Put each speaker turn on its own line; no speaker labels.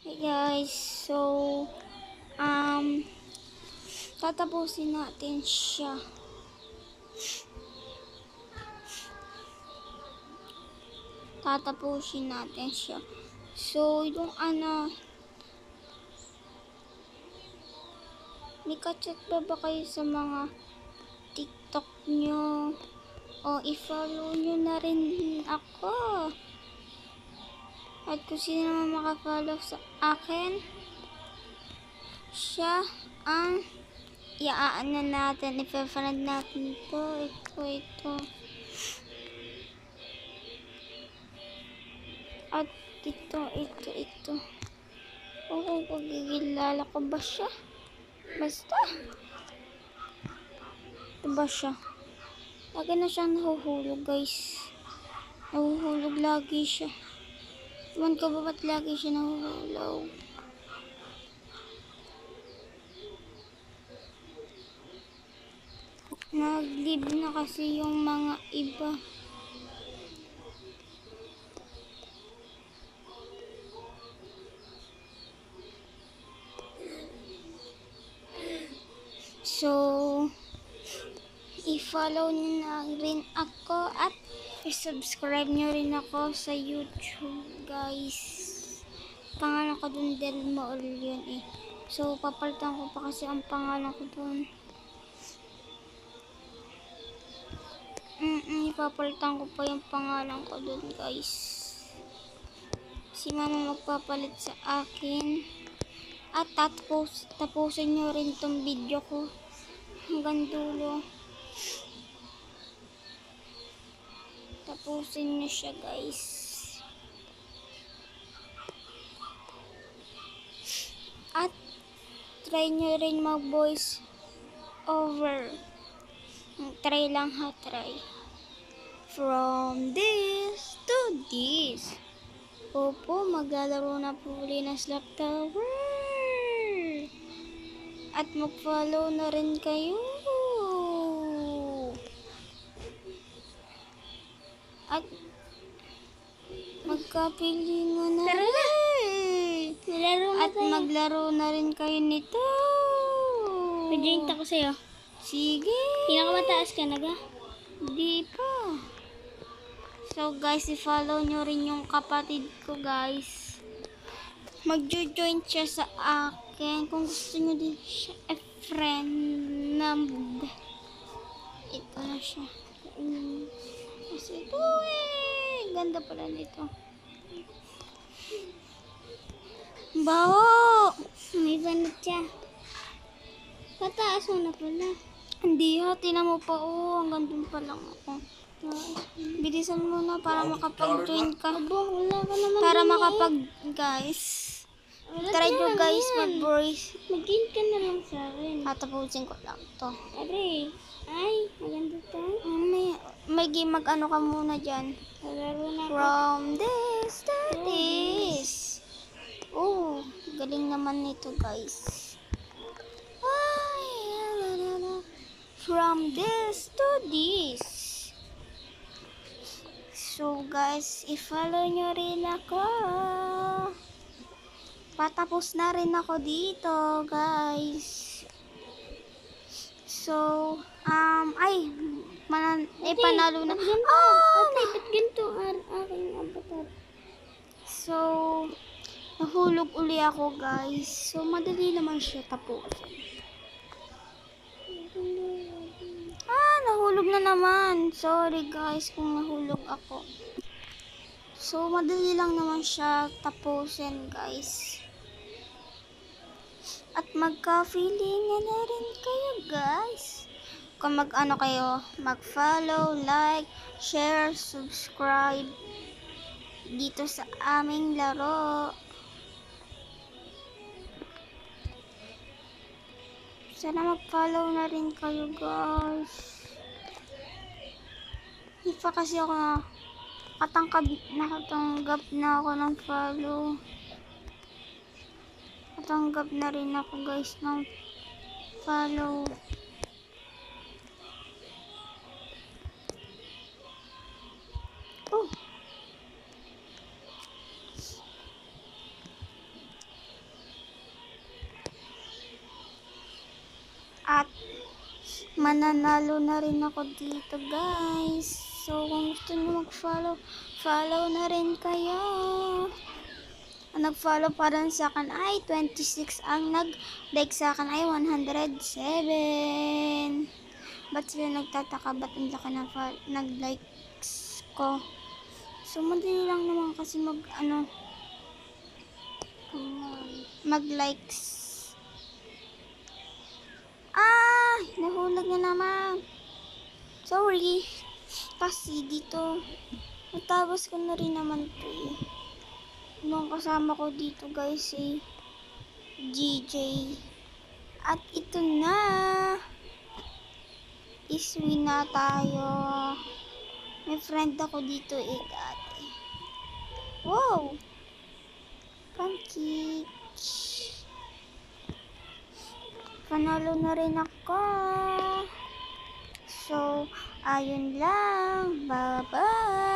Hey guys, so um tatapusin natin siya. So yung may kachat ba kayo sa mga TikTok nyo? O i-follow nyo na rin ako. At kung sino naman makafollow sa akin, siya ang iaan na natin, ipa-friend natin ito. At ito. Oo, pagkikilala ko ba siya? Basta. Ito ba siya? Lagi na siyang nahuhulog, guys. Nahuhulog lagi siya. Iwan ko ba ba't lagi siya nahuhulog? Nag-leave na kasi yung mga iba. So, i-follow nyo na rin ako at i-subscribe nyo rin ako sa YouTube, guys. Pangalan ko dun Del Maul yun eh. So, papalitan ko pa kasi ang pangalan ko dun. Ipapalitan ko pa yung pangalan ko dun, guys. Si mama magpapalit sa akin. At tapusin nyo rin tong video ko hanggang dulo. Tapusin nyo siya, guys. At try nyo rin mag voice over. Try lang ha, try. From this to this. Opo, maglalaro na po uli ng Slap Tower. At mag-follow na rin kayo. At magkapilingan na rin. At maglaro na rin kayo nito.
Mag-drink ako sa'yo.
Sige.
Pinakamataas ka na ga?
Di pa. So guys, i-follow nyo rin yung kapatid ko, guys. Mag-join siya sa akin. Kung gusto nyo din siya friend ito na siya. Kasi ito ganda pala nito. Baho!
May banat siya. Pataas mo na pala.
Hindi ha, tinan mo pa hanggang dun pa lang ako. Bilisan mo na para makapag-join ka.
Wala ka naman.
Para guys. Try nyo guys mag-voice.
Mag-in ka na lang sa akin.
Tatapusin ko lang to.
Aray. Ay, maganda to.
May game mag-ano ka muna dyan.
Laro na ako.
From this to this. Oh, galing naman nito guys. Ay, from this to this. So guys, i-follow nyo rin ako. Patapos na rin ako dito, guys. So, panalo na.
Ate, ba't ganito ang aking avatar?
So, nahulog uli ako, guys. So, madali naman siya tapusin. Nahulog na naman. Sorry, guys, kung nahulog ako. So, madali lang naman siya tapusin, guys. At magka-feelingan na rin kayo, guys. Kung mag-follow, like, share, subscribe dito sa aming laro. Sana mag-follow na rin kayo, guys. Hindi pa kasi ako nakatanggap na ako ng follow. Natanggap na rin ako, guys, ng follow. mananalo na rin ako dito, guys. So, kung gusto nyo mag-follow, follow na rin kayo. Ang nag-follow pa rin sa akin ay 26. Ang nag-like sa akin ay 107. Ba't sila nagtataka? Ba't ang laki na nag-likes ko? So, madali lang naman kasi mag-likes. Nahulog na naman. Sorry. Kasi dito, natabas ko na rin naman to eh. Nung kasama ko dito guys eh, GJ. At ito na. Iswi na tayo. May friend ako dito eh dati. Wow! Pancake. Panalo na rin ako. So, ayun lang. Bye-bye.